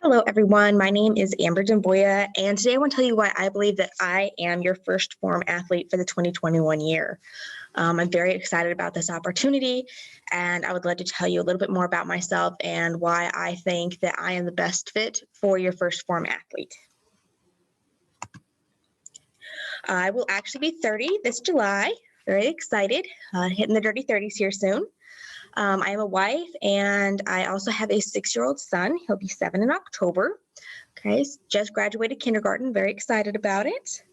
Hello, everyone. My name is Amber Dumbuya, and today I want to tell you why I believe that I am your first Phorm athlete for the 2021 year. I'm very excited about this opportunity, and I would love to tell you a little bit more about myself and why I think that I am the best fit for your first Phorm athlete. I will actually be 30 this July. Very excited, hitting the dirty 30s here soon. I am a wife, and I also have a 6-year-old son. He'll be 7 in October. Okay, just graduated kindergarten. Very excited about it.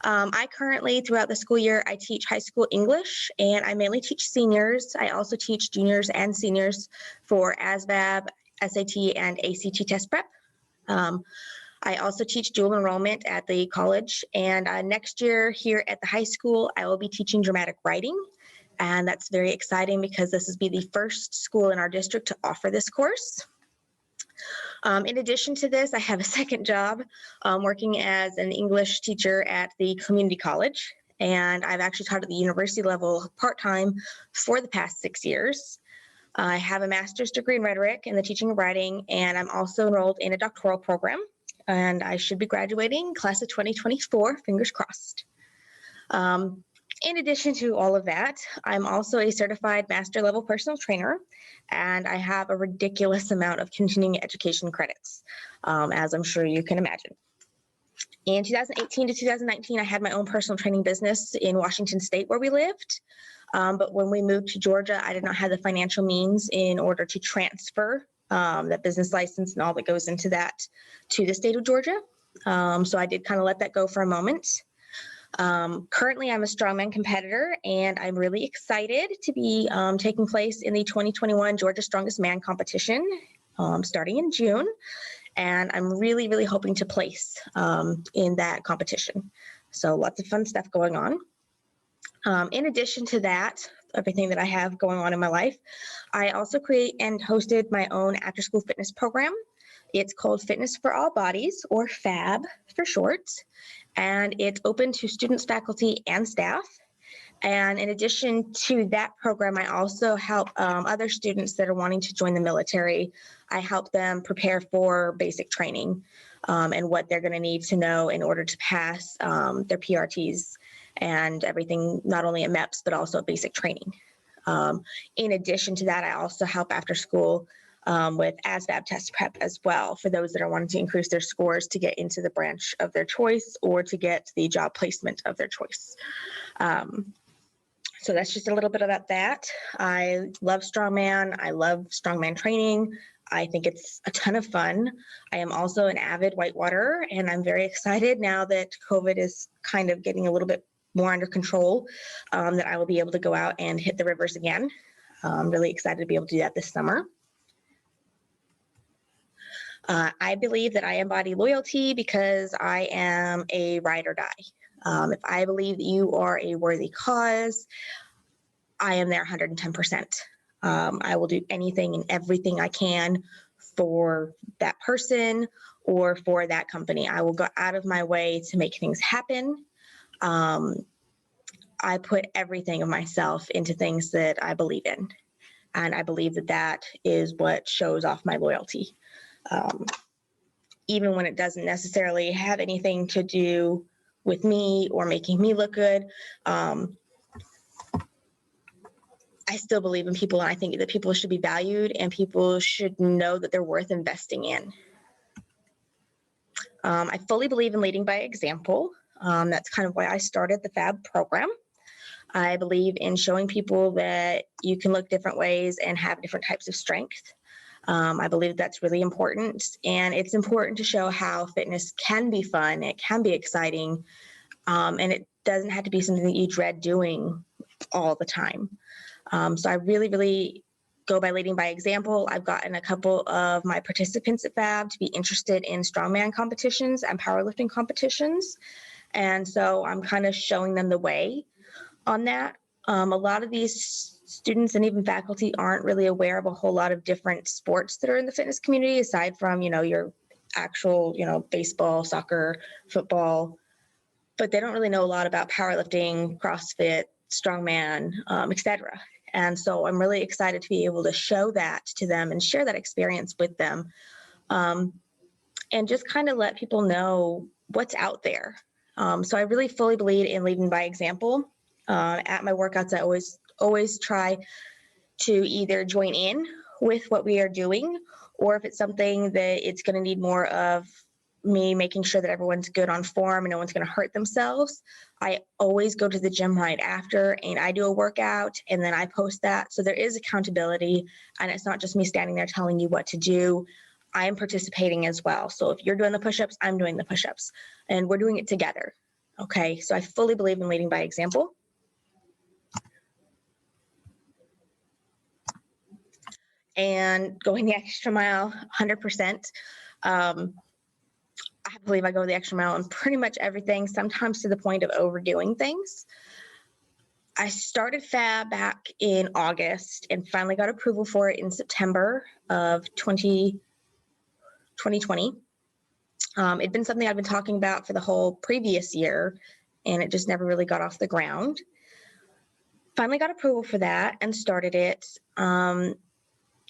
I currently, throughout the school year, I teach high school English, and I mainly teach seniors. I also teach juniors and seniors for ASVAB, SAT, and ACT test prep. I also teach dual enrollment at the college, and next year here at the high school, I will be teaching dramatic writing. And that's very exciting because this will be the first school in our district to offer this course. In addition to this, I have a second job working as an English teacher at the community college. And I've actually taught at the university level part-time for the past 6 years. I have a master's degree in rhetoric in the teaching of writing, and I'm also enrolled in a doctoral program. And I should be graduating class of 2024, fingers crossed. In addition to all of that, I'm also a certified master level personal trainer, and I have a ridiculous amount of continuing education credits, as I'm sure you can imagine. In 2018 to 2019, I had my own personal training business in Washington State where we lived. But when we moved to Georgia, I did not have the financial means in order to transfer that business license and all that goes into that to the state of Georgia. So I did kind of let that go for a moment. Currently, I'm a Strongman competitor, and I'm really excited to be taking place in the 2021 Georgia Strongest Man competition starting in June. And I'm really, really hoping to place in that competition. So lots of fun stuff going on. In addition to that, everything that I have going on in my life, I also create and hosted my own after-school fitness program. It's called Fitness for All Bodies, or FAB for short, and it's open to students, faculty, and staff. And in addition to that program, I also help other students that are wanting to join the military. I help them prepare for basic training and what they're going to need to know in order to pass their PRTs and everything, not only at MEPS, but also at basic training. In addition to that, I also help after school with ASVAB test prep as well for those that are wanting to increase their scores to get into the branch of their choice or to get the job placement of their choice. So that's just a little bit about that. I love Strongman. I love Strongman training. I think it's a ton of fun. I am also an avid whitewaterer, and I'm very excited now that COVID is kind of getting a little bit more under control, that I will be able to go out and hit the rivers again. I'm really excited to be able to do that this summer. I believe that I embody loyalty because I am a ride or die. If I believe that you are a worthy cause, I am there 110%. I will do anything and everything I can for that person or for that company. I will go out of my way to make things happen. I put everything of myself into things that I believe in. And I believe that that is what shows off my loyalty. Even when it doesn't necessarily have anything to do with me or making me look good, I still believe in people, and I think that people should be valued and people should know that they're worth investing in. I fully believe in leading by example. That's kind of why I started the FAB program. I believe in showing people that you can look different ways and have different types of strength. I believe that's really important, and it's important to show how fitness can be fun, it can be exciting, and it doesn't have to be something that you dread doing all the time. So I really, really go by leading by example. I've gotten a couple of my participants at FAB to be interested in strongman competitions and powerlifting competitions, and so I'm kind of showing them the way on that. A lot of these students and even faculty aren't really aware of a whole lot of different sports that are in the fitness community, aside from, your actual, baseball, soccer, football, but they don't really know a lot about powerlifting, CrossFit, strongman, etc. And so I'm really excited to be able to show that to them and share that experience with them. and just kind of let people know what's out there. So I really fully believe in leading by example. At my workouts, I always try to either join in with what we are doing, or if it's something that it's going to need more of me making sure that everyone's good on form and no one's going to hurt themselves, I always go to the gym right after and I do a workout and then I post that. So there is accountability, and it's not just me standing there telling you what to do. I am participating as well. So if you're doing the push-ups, I'm doing the push-ups, and we're doing it together. Okay, so I fully believe in leading by example. And going the extra mile, 100%. I believe I go the extra mile on pretty much everything, sometimes to the point of overdoing things. I started FAB back in August and finally got approval for it in September of 2020. It'd been something I've been talking about for the whole previous year, and it just never really got off the ground. Finally got approval for that and started it.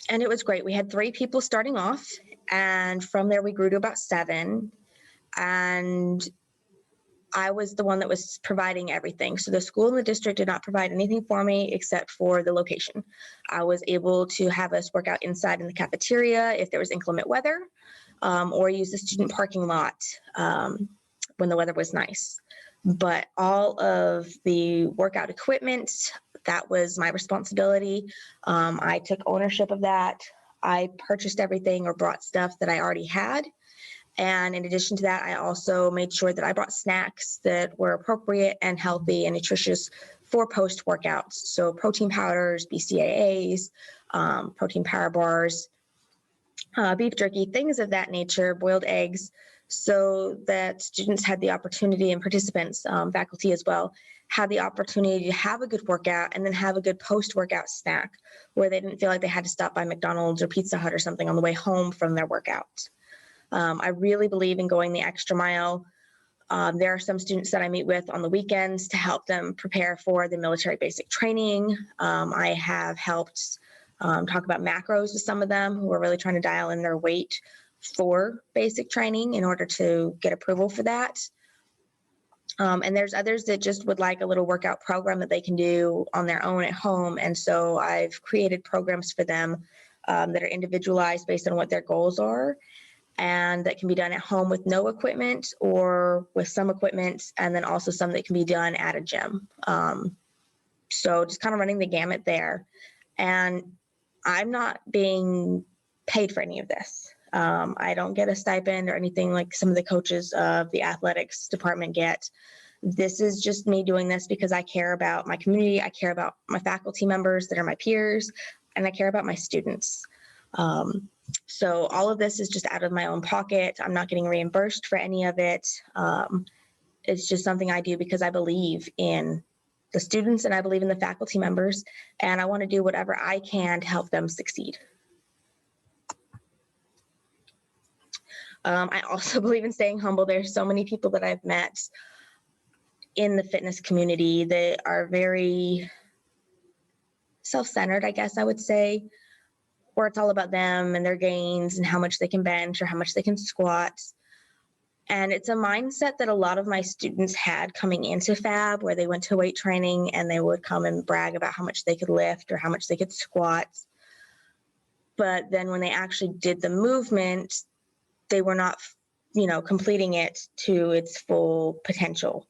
And it was great. We had 3 people starting off, and from there we grew to about 7. And I was the one that was providing everything. So the school and the district did not provide anything for me except for the location. I was able to have us work out inside in the cafeteria if there was inclement weather, or use the student parking lot when the weather was nice. But all of the workout equipment, that was my responsibility. I took ownership of that. I purchased everything or brought stuff that I already had. And in addition to that, I also made sure that I brought snacks that were appropriate and healthy and nutritious for post-workouts. So protein powders, BCAAs, protein power bars, beef jerky, things of that nature, boiled eggs, so that students had the opportunity, and participants, faculty as well, had the opportunity to have a good workout and then have a good post-workout snack where they didn't feel like they had to stop by McDonald's or Pizza Hut or something on the way home from their workout. I really believe in going the extra mile. There are some students that I meet with on the weekends to help them prepare for the military basic training. I have helped talk about macros with some of them who are really trying to dial in their weight for basic training in order to get approval for that. And there's others that just would like a little workout program that they can do on their own at home. And so I've created programs for them that are individualized based on what their goals are, and that can be done at home with no equipment or with some equipment, and then also some that can be done at a gym. So just kind of running the gamut there. And I'm not being paid for any of this. I don't get a stipend or anything like some of the coaches of the athletics department get. This is just me doing this because I care about my community. I care about my faculty members that are my peers, and I care about my students. So all of this is just out of my own pocket. I'm not getting reimbursed for any of it. It's just something I do because I believe in the students and I believe in the faculty members, and I want to do whatever I can to help them succeed. I also believe in staying humble. There's so many people that I've met in the fitness community that are very self-centered, I guess I would say, where it's all about them and their gains and how much they can bench or how much they can squat. And it's a mindset that a lot of my students had coming into FAB, where they went to weight training and they would come and brag about how much they could lift or how much they could squat. But then when they actually did the movement, they were not, completing it to its full potential.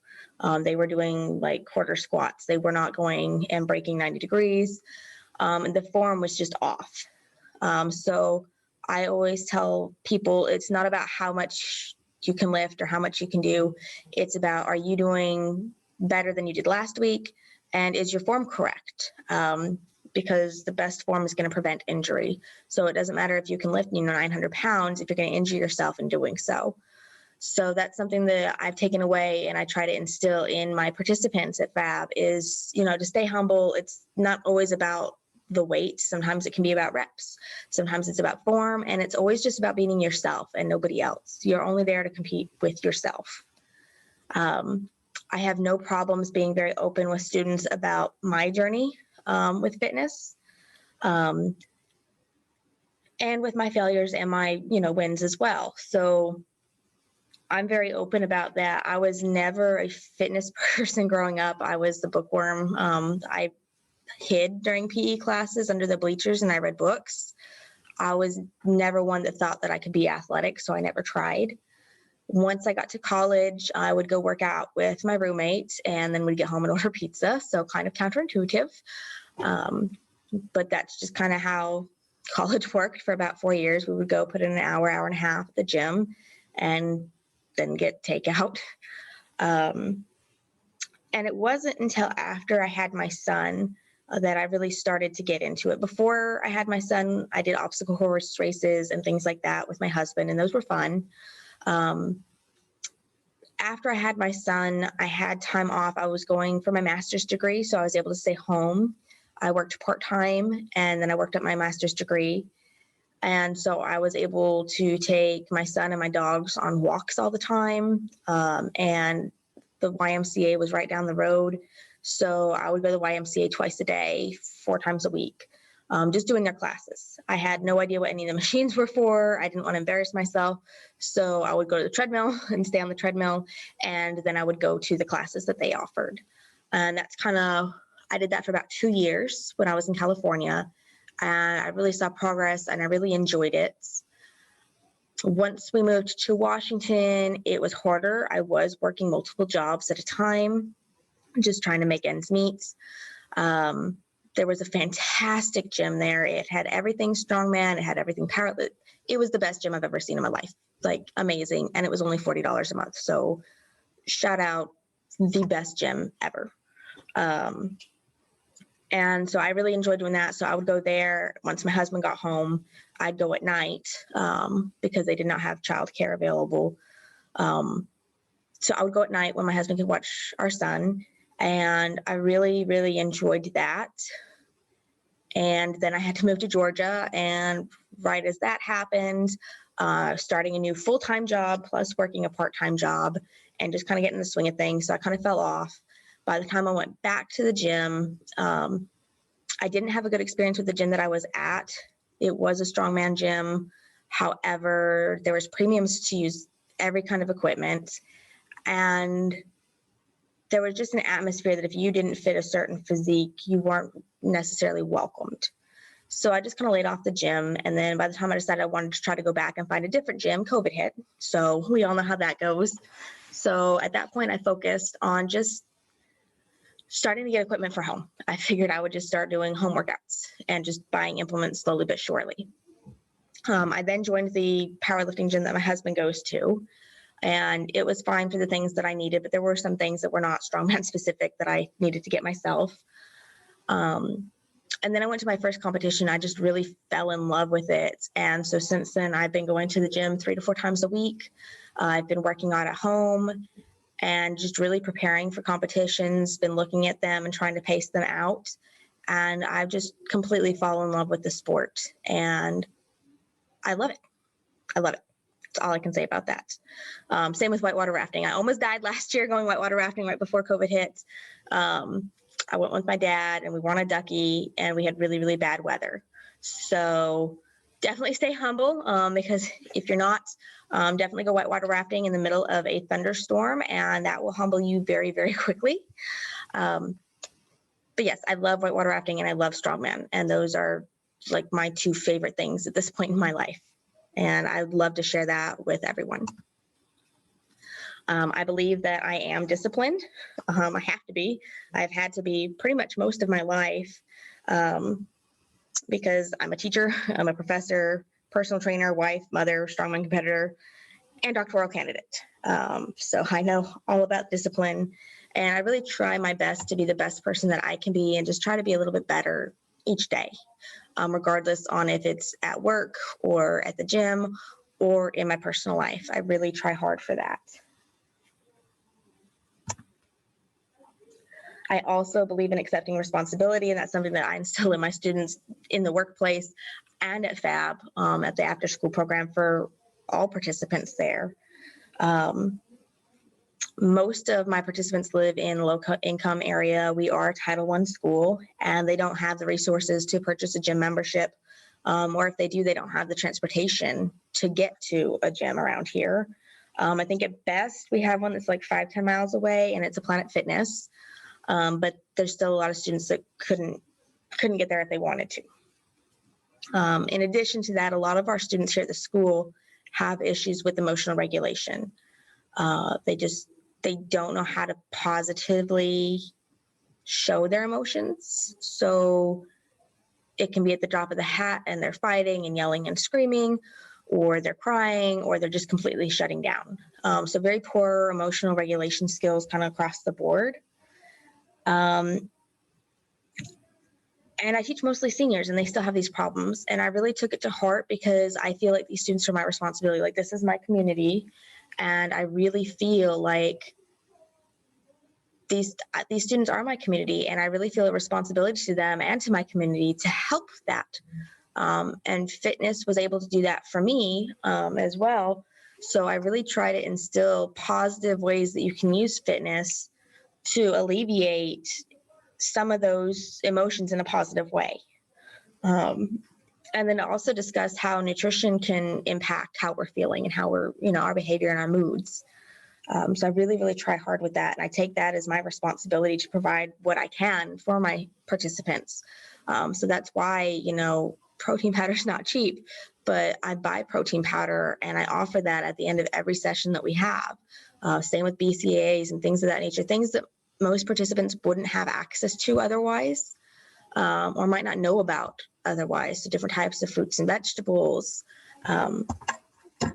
They were doing like quarter squats. They were not going and breaking 90 degrees. And the form was just off. So I always tell people it's not about how much you can lift or how much you can do. It's about, are you doing better than you did last week? And is your form correct? Because the best form is going to prevent injury. So it doesn't matter if you can lift 900 pounds if you're going to injure yourself in doing so. So that's something that I've taken away, and I try to instill in my participants at FAB is, to stay humble. It's not always about the weight. Sometimes it can be about reps. Sometimes it's about form, and it's always just about being yourself and nobody else. You're only there to compete with yourself. I have no problems being very open with students about my journey with fitness. and with my failures and my, wins as well. So I'm very open about that. I was never a fitness person growing up. I was the bookworm. I hid during PE classes under the bleachers and I read books. I was never one that thought that I could be athletic, so I never tried. Once I got to college, I would go work out with my roommate and then we'd get home and order pizza. So kind of counterintuitive. But that's just kind of how college worked for about 4 years. We would go put in an hour, hour and a half at the gym and then get takeout. And it wasn't until after I had my son that I really started to get into it. Before I had my son, I did obstacle course races and things like that with my husband, and those were fun. After I had my son, I had time off. I was going for my master's degree, so I was able to stay home. I worked part-time, and then I worked at my master's degree. And so I was able to take my son and my dogs on walks all the time. And the YMCA was right down the road. So I would go to the YMCA twice a day, 4 times a week, just doing their classes. I had no idea what any of the machines were for. I didn't want to embarrass myself. So I would go to the treadmill and stay on the treadmill. And then I would go to the classes that they offered. And that's I did that for about 2 years when I was in California. And I really saw progress and I really enjoyed it. Once we moved to Washington, it was harder. I was working multiple jobs at a time, just trying to make ends meet. There was a fantastic gym there. It had everything Strongman. It had everything powerlifting. It was the best gym I've ever seen in my life. Like, amazing. And it was only $40 a month. So shout out, the best gym ever. And so I really enjoyed doing that. So I would go there. Once my husband got home, I'd go at night because they did not have childcare available. So I would go at night when my husband could watch our son. And I really, really enjoyed that. And then I had to move to Georgia. And right as that happened, starting a new full-time job plus working a part-time job and just kind of getting the swing of things. So I kind of fell off. By the time I went back to the gym, I didn't have a good experience with the gym that I was at. It was a strongman gym. However, there was premiums to use every kind of equipment. And there was just an atmosphere that if you didn't fit a certain physique, you weren't necessarily welcomed. So I just kind of laid off the gym. And then by the time I decided I wanted to try to go back and find a different gym, COVID hit. So we all know how that goes. So at that point, I focused on just starting to get equipment for home. I figured I would just start doing home workouts and just buying implements slowly but surely. I then joined the powerlifting gym that my husband goes to, and it was fine for the things that I needed, but there were some things that were not strongman specific that I needed to get myself. And then I went to my first competition. I just really fell in love with it. And so since then, I've been going to the gym 3 to 4 times a week. I've been working out at home and just really preparing for competitions, been looking at them and trying to pace them out. And I've just completely fallen in love with the sport. And I love it. I love it. That's all I can say about that. Same with whitewater rafting. I almost died last year going whitewater rafting right before COVID hit. I went with my dad and we were on a ducky and we had really, really bad weather. So definitely stay humble because if you're not, definitely go whitewater rafting in the middle of a thunderstorm and that will humble you very, very quickly. But yes, I love whitewater rafting and I love strongman. And those are like my 2 favorite things at this point in my life. And I'd love to share that with everyone. I believe that I am disciplined. I have to be. I've had to be pretty much most of my life because I'm a teacher, I'm a professor, personal trainer, wife, mother, strongman competitor, and doctoral candidate. So I know all about discipline, and I really try my best to be the best person that I can be and just try to be a little bit better each day, regardless on if it's at work or at the gym or in my personal life. I really try hard for that. I also believe in accepting responsibility, and that's something that I instill in my students in the workplace and at FAB, at the after school program for all participants there. Most of my participants live in low income area. We are a Title I school and they don't have the resources to purchase a gym membership or if they do, they don't have the transportation to get to a gym around here. I think at best we have one that's like 5-10 miles away, and it's a Planet Fitness. But there's still a lot of students that couldn't get there if they wanted to. In addition to that, a lot of our students here at the school have issues with emotional regulation. They don't know how to positively show their emotions. So it can be at the drop of the hat and they're fighting and yelling and screaming, or they're crying, or they're just completely shutting down. So very poor emotional regulation skills kind of across the board. And I teach mostly seniors, and they still have these problems. And I really took it to heart because I feel like these students are my responsibility. Like, this is my community. And I really feel like these students are my community, and I really feel a responsibility to them and to my community to help that. And fitness was able to do that for me as well. So I really try to instill positive ways that you can use fitness to alleviate some of those emotions in a positive way. And then also discuss how nutrition can impact how we're feeling and how we're, our behavior and our moods. So I really, really try hard with that. And I take that as my responsibility to provide what I can for my participants. So that's why, protein powder is not cheap, but I buy protein powder and I offer that at the end of every session that we have. Same with BCAAs and things of that nature, things that most participants wouldn't have access to otherwise, or might not know about otherwise. So different types of fruits and vegetables,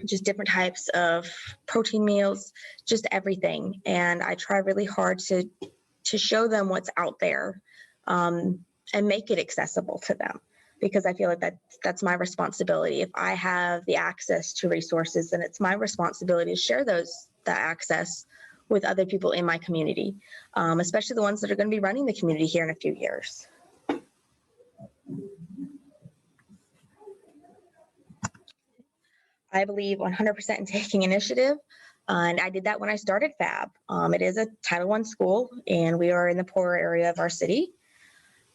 just different types of protein meals, just everything. And I try really hard to show them what's out there, and make it accessible to them, because I feel like that's my responsibility. If I have the access to resources, then it's my responsibility to share that access with other people in my community, especially the ones that are going to be running the community here in a few years. I believe 100% in taking initiative, and I did that when I started FAB. It is a Title I school, and we are in the poorer area of our city.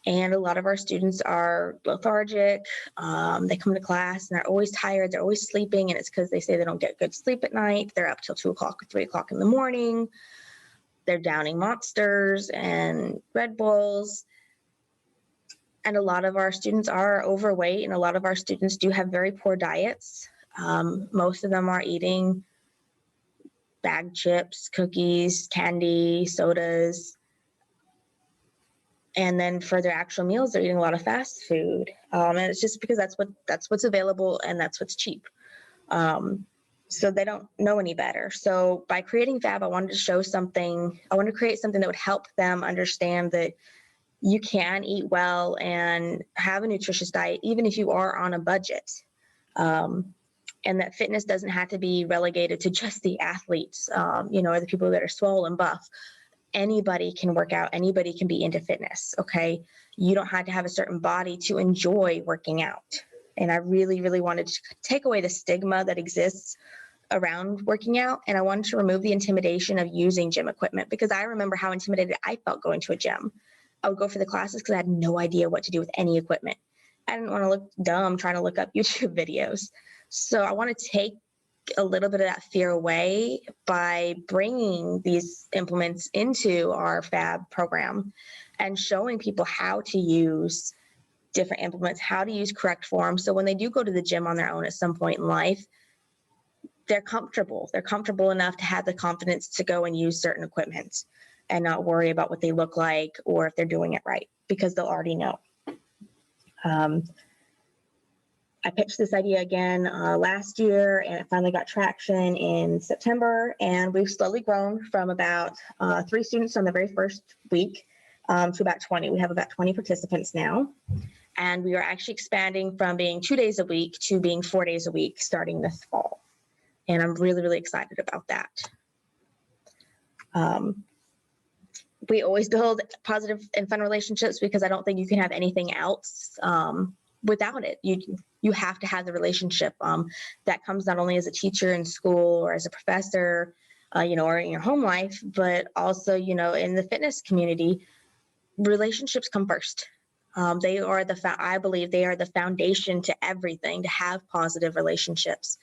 And a lot of our students are lethargic. They come to class and they're always tired. They're always sleeping, and it's because they say they don't get good sleep at night. They're up till 2 o'clock or 3 o'clock in the morning. They're downing Monsters and Red Bulls. And a lot of our students are overweight, and a lot of our students do have very poor diets. Most of them are eating bagged chips, cookies, candy, sodas. And then for their actual meals, they're eating a lot of fast food. And it's just because that's what's available and that's what's cheap. So they don't know any better. So by creating FAB, I wanted to create something that would help them understand that you can eat well and have a nutritious diet, even if you are on a budget. And that fitness doesn't have to be relegated to just the athletes, or the people that are swole and buff. Anybody can work out. Anybody can be into fitness. Okay. You don't have to have a certain body to enjoy working out. And I really, really wanted to take away the stigma that exists around working out. And I wanted to remove the intimidation of using gym equipment, because I remember how intimidated I felt going to a gym. I would go for the classes because I had no idea what to do with any equipment. I didn't want to look dumb trying to look up YouTube videos. So I want to take a little bit of that fear away by bringing these implements into our FAB program and showing people how to use different implements, how to use correct form. So when they do go to the gym on their own at some point in life, they're comfortable. They're comfortable enough to have the confidence to go and use certain equipment and not worry about what they look like or if they're doing it right, because they'll already know. I pitched this idea again last year, and it finally got traction in September. And we've slowly grown from about 3 students on the very first week to about 20. We have about 20 participants now. And we are actually expanding from being 2 days a week to being 4 days a week starting this fall. And I'm really, really excited about that. We always build positive and fun relationships, because I don't think you can have anything else without it. You have to have the relationship that comes not only as a teacher in school or as a professor, or in your home life, but also, in the fitness community. Relationships come first. I believe they are the foundation to everything, to have positive relationships.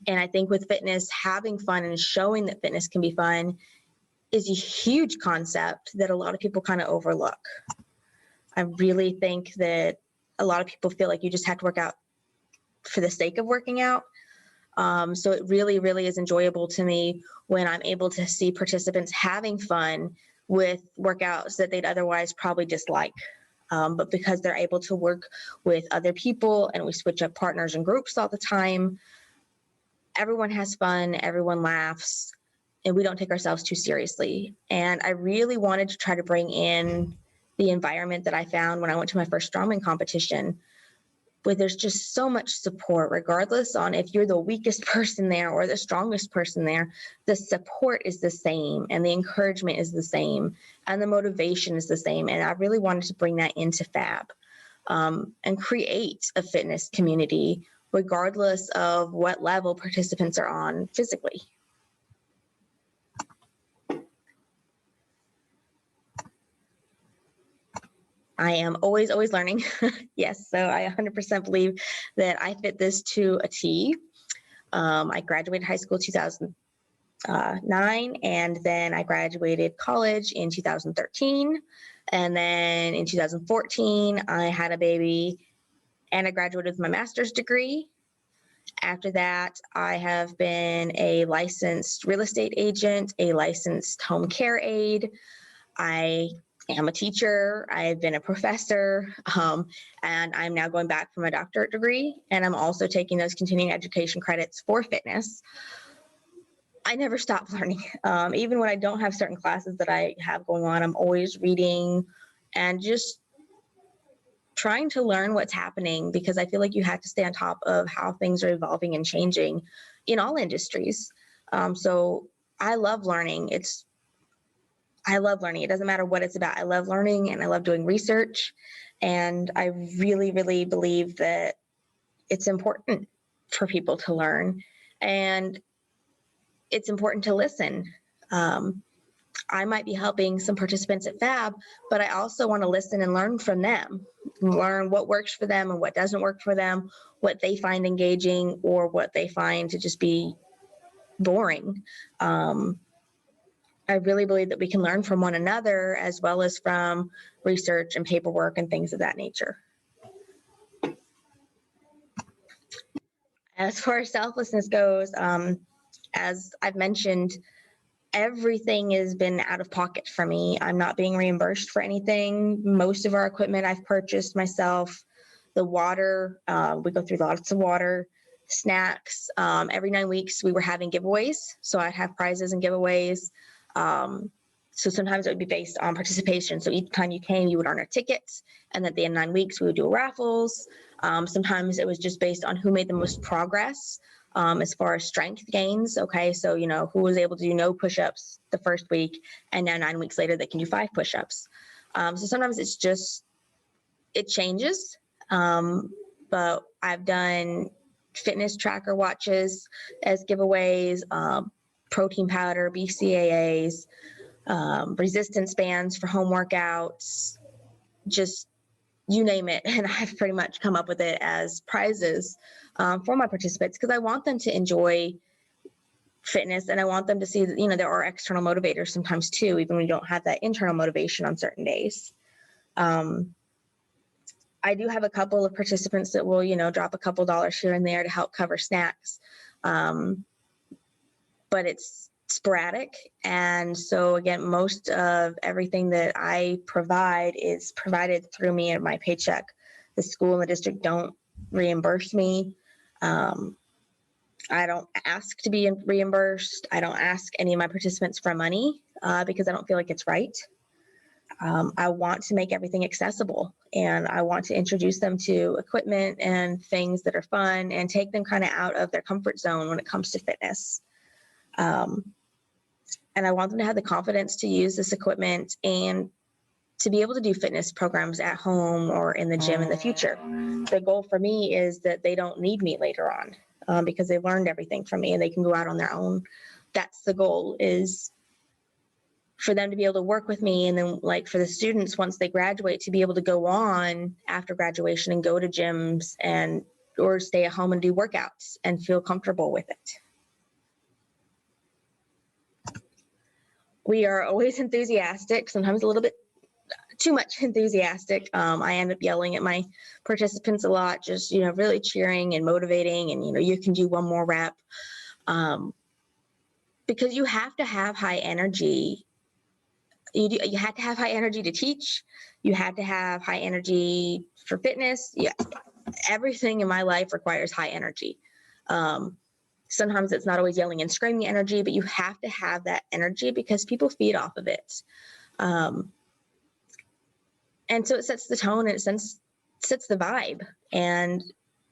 And I think with fitness, having fun and showing that fitness can be fun is a huge concept that a lot of people kind of overlook. I really think that a lot of people feel like you just have to work out for the sake of working out. So it really, really is enjoyable to me when I'm able to see participants having fun with workouts that they'd otherwise probably dislike. But because they're able to work with other people and we switch up partners and groups all the time, everyone has fun, everyone laughs, and we don't take ourselves too seriously. And I really wanted to try to bring in the environment that I found when I went to my first Strongman competition, where there's just so much support, regardless on if you're the weakest person there or the strongest person there, the support is the same and the encouragement is the same and the motivation is the same. And I really wanted to bring that into FAB and create a fitness community, regardless of what level participants are on physically. I am always learning. Yes, so I 100% believe that I fit this to a T. I graduated high school 2009, and then I graduated college in 2013. And then in 2014, I had a baby and I graduated with my master's degree. After that, I have been a licensed real estate agent, a licensed home care aide. I am a teacher. I've been a professor, and I'm now going back for my doctorate degree. And I'm also taking those continuing education credits for fitness. I never stop learning. Even when I don't have certain classes that I have going on, I'm always reading and just trying to learn what's happening, because I feel like you have to stay on top of how things are evolving and changing in all industries. So I love learning. I love learning. It doesn't matter what it's about. I love learning and I love doing research. And I really, really believe that it's important for people to learn and it's important to listen. I might be helping some participants at FAB, but I also want to listen and learn from them, learn what works for them and what doesn't work for them, what they find engaging or what they find to just be boring. I really believe that we can learn from one another as well as from research and paperwork and things of that nature. As far as selflessness goes, as I've mentioned, everything has been out of pocket for me. I'm not being reimbursed for anything. Most of our equipment I've purchased myself. The water, we go through lots of water, snacks. Every 9 weeks we were having giveaways. So I'd have prizes and giveaways. So sometimes it would be based on participation. So each time you came, you would earn a ticket. And at the end of 9 weeks, we would do raffles. Sometimes it was just based on who made the most progress as far as strength gains. Okay, so, who was able to do no push-ups the first week, and now 9 weeks later, they can do 5 push-ups. So sometimes it changes. But I've done fitness tracker watches as giveaways, protein powder, BCAAs, resistance bands for home workouts, just you name it. And I've pretty much come up with it as prizes for my participants, because I want them to enjoy fitness and I want them to see that, there are external motivators sometimes too, even when you don't have that internal motivation on certain days. I do have a couple of participants that will, drop a couple dollars here and there to help cover snacks. But it's sporadic. And so again, most of everything that I provide is provided through me and my paycheck. The school and the district don't reimburse me. I don't ask to be reimbursed. I don't ask any of my participants for money because I don't feel like it's right. I want to make everything accessible, and I want to introduce them to equipment and things that are fun and take them kind of out of their comfort zone when it comes to fitness. And I want them to have the confidence to use this equipment and to be able to do fitness programs at home or in the gym in the future. The goal for me is that they don't need me later on because they've learned everything from me and they can go out on their own. That's the goal, is for them to be able to work with me, and then like for the students once they graduate to be able to go on after graduation and go to gyms and or stay at home and do workouts and feel comfortable with it. We are always enthusiastic, sometimes a little bit too much enthusiastic. I end up yelling at my participants a lot, just, really cheering and motivating, and, you can do one more rep. Because you have to have high energy. You have to have high energy to teach. You have to have high energy for fitness. Yeah, everything in my life requires high energy. Sometimes it's not always yelling and screaming energy, but you have to have that energy because people feed off of it. And so it sets the tone and it sets the vibe. And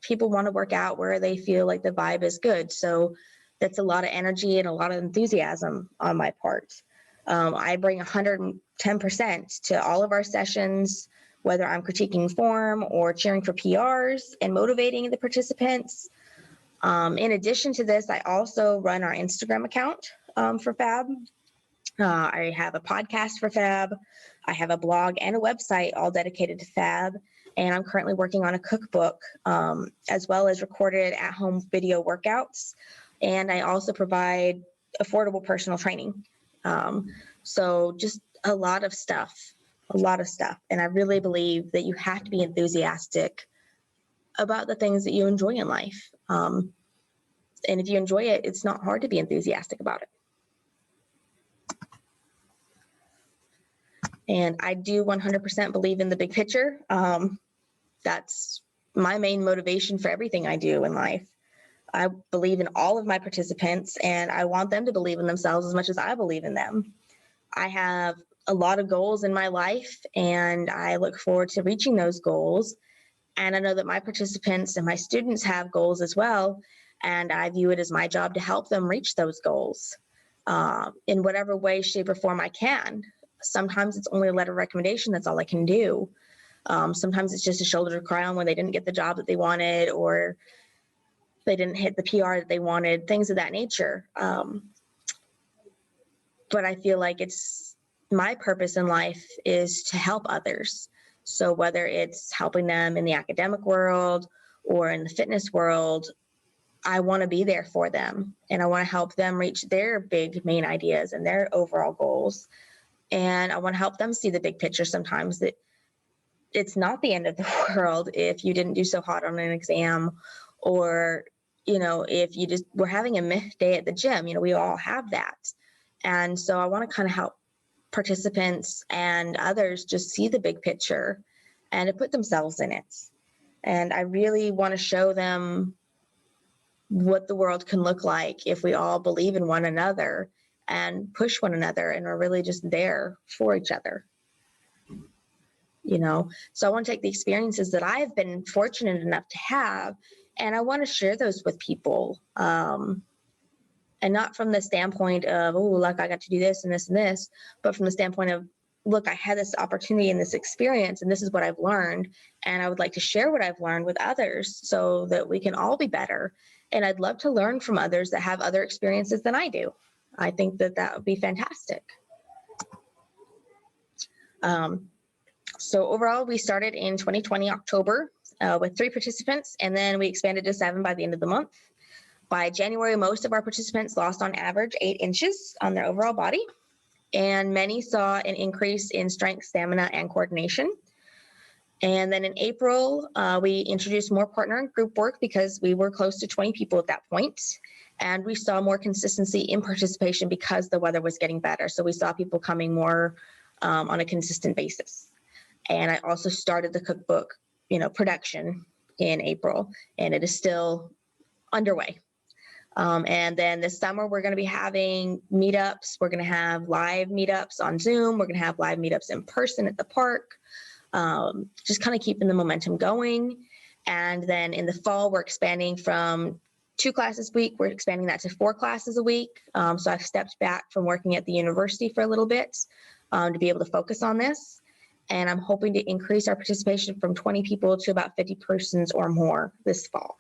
people want to work out where they feel like the vibe is good. So that's a lot of energy and a lot of enthusiasm on my part. I bring 110% to all of our sessions, whether I'm critiquing Phorm or cheering for PRs and motivating the participants. In addition to this, I also run our Instagram account for FAB. I have a podcast for FAB. I have a blog and a website all dedicated to FAB. And I'm currently working on a cookbook, as well as recorded at-home video workouts. And I also provide affordable personal training. So just a lot of stuff. And I really believe that you have to be enthusiastic about the things that you enjoy in life. And if you enjoy it, it's not hard to be enthusiastic about it. And I do 100% believe in the big picture. That's my main motivation for everything I do in life. I believe in all of my participants, and I want them to believe in themselves as much as I believe in them. I have a lot of goals in my life, and I look forward to reaching those goals. And I know that my participants and my students have goals as well, and I view it as my job to help them reach those goals in whatever way, shape, or form I can. Sometimes it's only a letter of recommendation. That's all I can do. Sometimes it's just a shoulder to cry on when they didn't get the job that they wanted, or they didn't hit the PR that they wanted, things of that nature. But I feel like it's my purpose in life is to help others. So whether it's helping them in the academic world or in the fitness world, I want to be there for them, and I want to help them reach their big main ideas and their overall goals. And I want to help them see the big picture sometimes, that it's not the end of the world if you didn't do so hot on an exam, or, if you just were having a meh day at the gym. We all have that. And so I want to kind of help participants and others just see the big picture and to put themselves in it. And I really want to show them what the world can look like if we all believe in one another and push one another and are really just there for each other. So I want to take the experiences that I've been fortunate enough to have, and I want to share those with people. And not from the standpoint of, oh, look, I got to do this and this and this, but from the standpoint of, look, I had this opportunity and this experience, and this is what I've learned. And I would like to share what I've learned with others so that we can all be better. And I'd love to learn from others that have other experiences than I do. I think that would be fantastic. So overall, we started in 2020, October, with 3 participants, and then we expanded to 7 by the end of the month. By January, most of our participants lost on average 8 inches on their overall body, and many saw an increase in strength, stamina, and coordination. And then in April, we introduced more partner and group work because we were close to 20 people at that point. And we saw more consistency in participation because the weather was getting better. So we saw people coming more on a consistent basis. And I also started the cookbook, production in April, and it is still underway. And then this summer, we're going to be having meetups. We're going to have live meetups on Zoom. We're going to have live meetups in person at the park, just kind of keeping the momentum going. And then in the fall, we're expanding from 2 classes a week. We're expanding that to 4 classes a week. So I've stepped back from working at the university for a little bit to be able to focus on this. And I'm hoping to increase our participation from 20 people to about 50 persons or more this fall.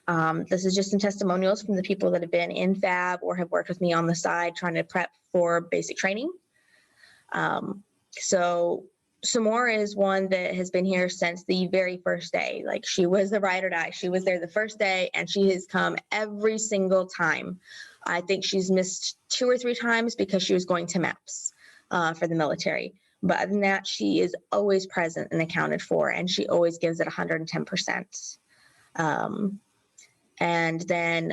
This is just some testimonials from the people that have been in FAB or have worked with me on the side trying to prep for basic training. So Samora is one that has been here since the very first day. Like, she was the ride or die. She was there the first day, and she has come every single time. I think she's missed 2 or 3 times because she was going to MEPS for the military. But other than that, she is always present and accounted for, and she always gives it 110%. And then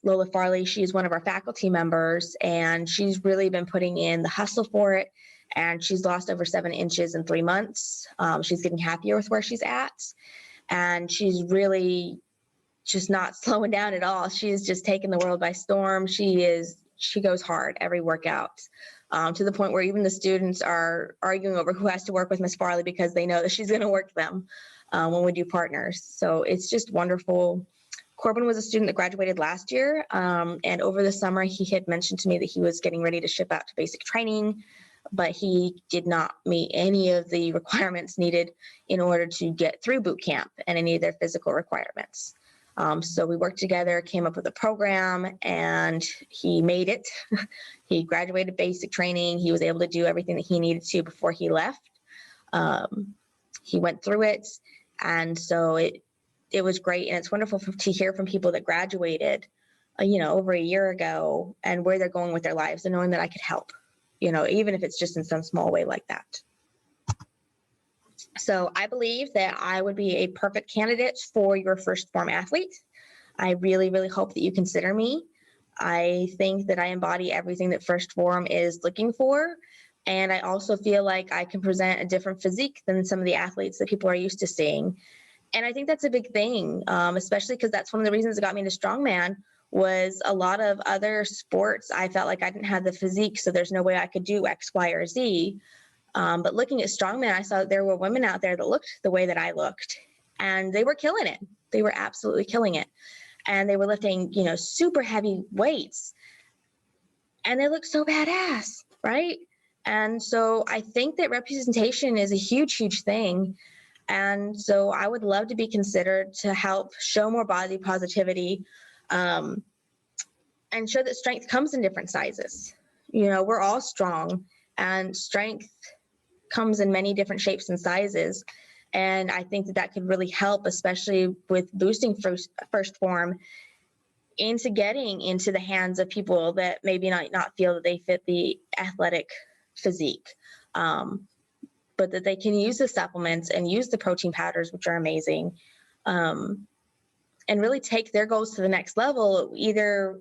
Lola Farley, she's one of our faculty members, and she's really been putting in the hustle for it. And she's lost over 7 inches in 3 months. She's getting happier with where she's at. And she's really just not slowing down at all. She's just taken the world by storm. She goes hard every workout, to the point where even the students are arguing over who has to work with Miss Farley because they know that she's going to work them when we do partners. So it's just wonderful. Corbin was a student that graduated last year, and over the summer he had mentioned to me that he was getting ready to ship out to basic training, but he did not meet any of the requirements needed in order to get through boot camp and any of their physical requirements. So we worked together, came up with a program, and he made it. He graduated basic training. He was able to do everything that he needed to before he left. He went through it, and so it was great. And it's wonderful to hear from people that graduated, over a year ago, and where they're going with their lives, and knowing that I could help, even if it's just in some small way like that. So I believe that I would be a perfect candidate for your first Phorm athlete. I really, really hope that you consider me. I think that I embody everything that First Phorm is looking for. And I also feel like I can present a different physique than some of the athletes that people are used to seeing. And I think that's a big thing, especially because that's one of the reasons that got me into Strongman. Was a lot of other sports, I felt like I didn't have the physique, so there's no way I could do X, Y, or Z. But looking at Strongman, I saw that there were women out there that looked the way that I looked, and they were killing it. They were absolutely killing it. And they were lifting, super heavy weights, and they looked so badass, right? And so I think that representation is a huge, huge thing. And so I would love to be considered to help show more body positivity, and show that strength comes in different sizes. We're all strong, and strength comes in many different shapes and sizes. And I think that could really help, especially with boosting First Phorm into getting into the hands of people that maybe not feel that they fit the athletic physique, but that they can use the supplements and use the protein powders, which are amazing, and really take their goals to the next level, either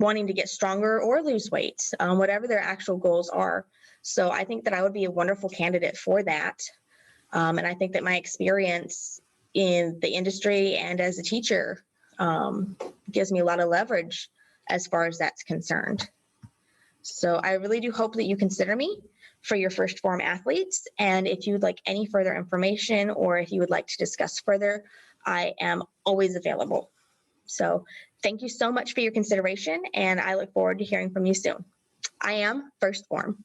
wanting to get stronger or lose weight, whatever their actual goals are. So I think that I would be a wonderful candidate for that. And I think that my experience in the industry and as a teacher gives me a lot of leverage as far as that's concerned. So I really do hope that you consider me for your First Phorm athletes. And if you would like any further information, or if you would like to discuss further, I am always available. So thank you so much for your consideration, and I look forward to hearing from you soon. I am First Phorm.